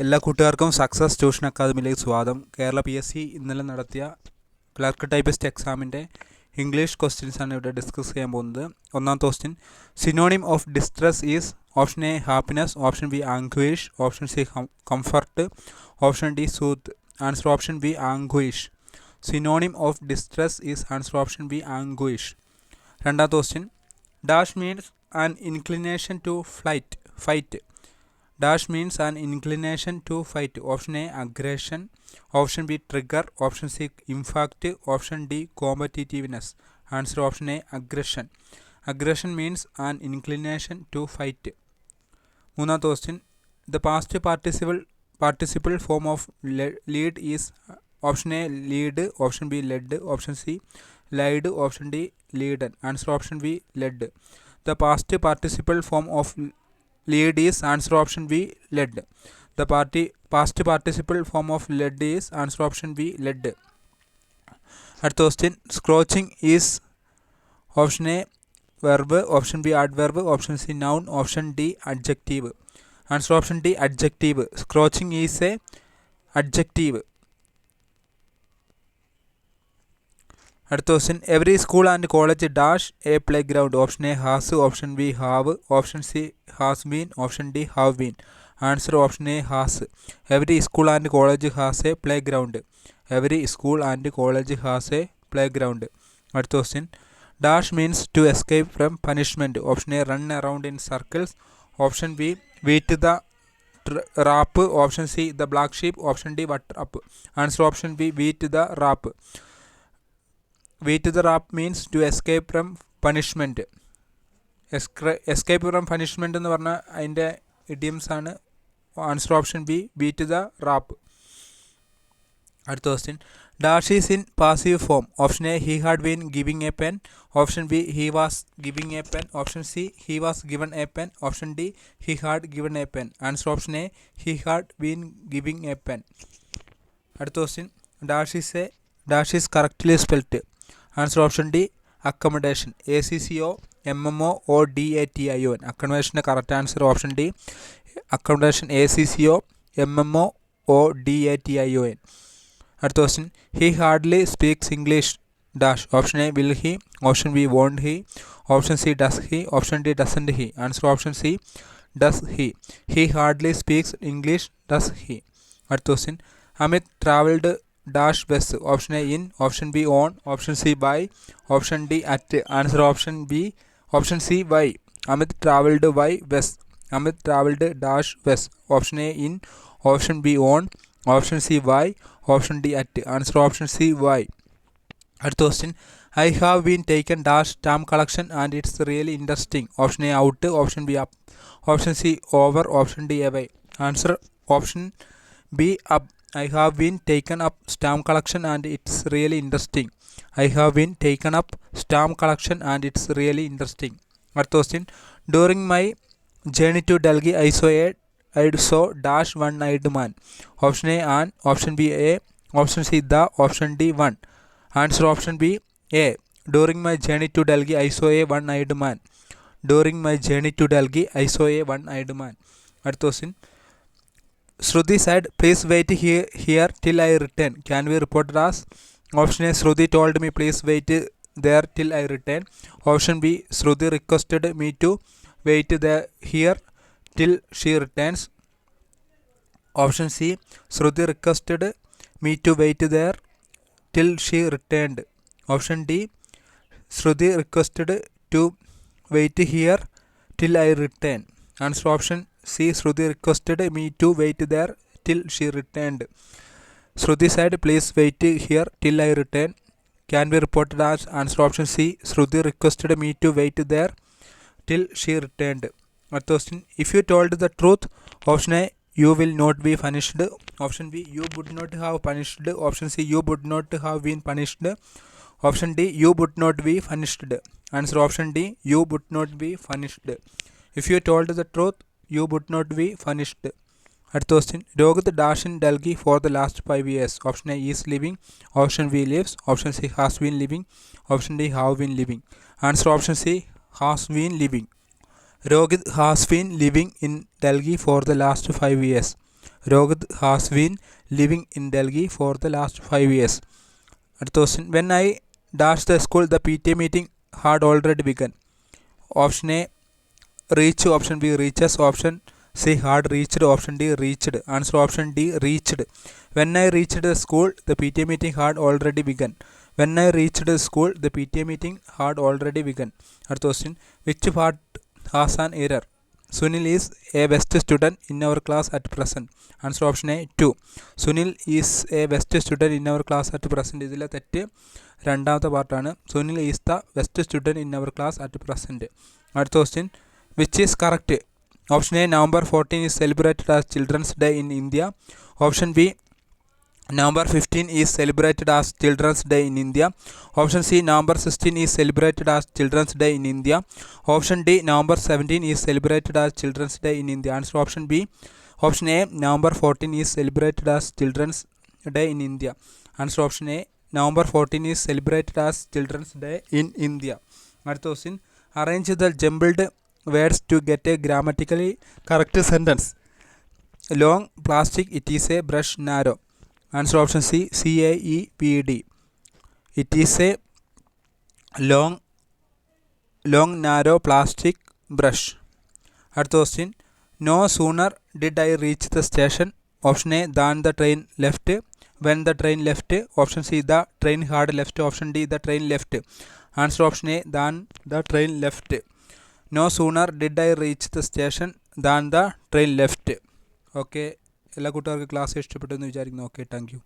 എല്ലാ കൂട്ടുകാർക്കും success tuition അക്കാദമിയിലേക്ക് സ്വാഗതം. കേരള PSC ഇന്നലെ നടത്തിയ ക്ലർക്ക് ടൈപ്പിസ്റ്റ് എക്സാമിൻ്റെ ഇംഗ്ലീഷ് ക്വസ്റ്റ്യൻസാണ് ഇവിടെ ഡിസ്കസ് ചെയ്യാൻ പോകുന്നത്. ഒന്നാമത്തെ question, synonym of distress is option A happiness, option B anguish, option C comfort, option D soothe. Answer option B anguish. Synonym of distress is answer option B anguish. രണ്ടാമത്തെ question, dash means an inclination to fight. Dash means an inclination to fight. Option A aggression, option B trigger, option C impact, option D combativeness. Answer option A aggression. Aggression means an inclination to fight. മൂന്നാമത്തെ question, the past participle form of lead is option A lead, option B led, option C lied, option D leaden. Answer option B led. The past participle form of lead is answer option B led. The past participle form of led is answer option B led. അടുത്ത question, scratching is option A verb, option B adverb, option C noun, option D adjective. Answer option D adjective. Scratching is a adjective. അടുത്ത question, every school and college dash a playground. Option A has, option B have, option C has been, option D have been. Answer option A has. Every school and college has a playground. Every school and college has a playground. അടുത്ത question, dash means to escape from punishment. Option A run around in circles, option B beat the rap, option C the black sheep, option D what up. Answer option B beat the rap. Beat the rap means to escape from punishment. Escape from punishment എന്ന് പറഞ്ഞാൽ അതിൻ്റെ idioms ആണ്. Answer option B beat the rap. അടുത്ത question, dash is in passive form. Option A he had been giving a pen, option B he was giving a pen, option C he was given a pen, option D he had given a pen. Answer option A he had been giving a pen. അടുത്ത question, dash is correctly spelt. Answer option D accommodation. ACCOMMOODATION. അക്കമഡേഷൻ്റെ correct answer option D accommodation. ACCOMMOODATION. അടുത്ത question, he hardly speaks English dash. Option A will he, option B won't he, option C does he, option D doesn't he. Answer option C does he. He hardly speaks English does he. അടുത്ത question, Amit travelled dash bus. Option A in, option B on, option C by, option D at. Answer option B, option C by. Amit traveled by bus. Amit traveled dash bus. Option A in, option B on, option C by, option D at. Answer option C by. അടുത്ത question, I have been taken dash stamp collection and it's really interesting. Option A out, option B up, option C over, option D away. Answer option B up. I have been taken up stamp collection and it's really interesting. I have been taken up stamp collection and it's really interesting. അടുത്ത question, during my journey to Delhi I saw dash one-eyed man. Option A an, option B a, option C the, option D one. Answer option B a. During my journey to Delhi I saw a one-eyed man. During my journey to Delhi I saw a one-eyed man. അടുത്ത question, Shruti said, please wait here till I return. Can we report it as? Option A, Shruti told me please wait there till I return. Option B, Shruti requested me to wait here till she returns. Option C, Shruti requested me to wait there till she returned. Option D, Shruti requested to wait here till I return. Answer option C, Shruti requested me to wait there till she returned. Shruti said, please wait here till I return. Can be reported as? Answer option C, Shruti requested me to wait there till she returned. Next question, if you told the truth, option A, you will not be punished. Option B, you would not have punished. Option C, you would not have been punished. Option D, you would not be punished. Answer option D, you would not be punished. If you told the truth, you would not be punished. അടുത്ത question, Rohit dash in Delhi for the last 5 years. Option A is living, option B lives, option C has been living, option D have been living. Answer option C has been living. Rohit has been living in Delhi for the last 5 years. Rohit has been living in Delhi for the last 5 years. അടുത്ത question when I dash the school the PTA meeting had already begun. Option A reach, option B reaches, option C had reached, option D reached. Answer option D reached. When I reached the school the PTA meeting had already begun. When I reached the school the PTA meeting had already begun. അടുത്ത question which part has an error. Sunil is a best student in our class at present. Answer option A 2. Sunil is a best student in our class at present. ഇതിലെ തെറ്റ് രണ്ടാമത്തെ പാർട്ടാണ്. Sunil is the best student in our class at present. അടുത്ത question which is correct. Option A November 14 is celebrated as Children's Day in India. Option B November 15 is celebrated as Children's Day in India. Option C November 16 is celebrated as Children's Day in India. Option D November 17 is celebrated as Children's Day in India. Answer option B. Option A November 14 is celebrated as Children's Day in India. Answer option A November 14 is celebrated as Children's Day in India. അടുത്ത question arrange the jumbled words to get a grammatically correct sentence. Long plastic, it is a brush, narrow. Answer option C CAEPD. It is a long narrow plastic brush. അടുത്ത question no sooner did I reach the station. Option A than the train left. When the train left. Option C the train had left. Option D the train left. Answer option A than the train left. No sooner did I reach the station than the train left. Okay, എല്ലാ കൂട്ടുകാർക്കും class ഇഷ്ടപ്പെട്ടു എന്ന് വിചാരിക്കുന്നു. Okay, thank you.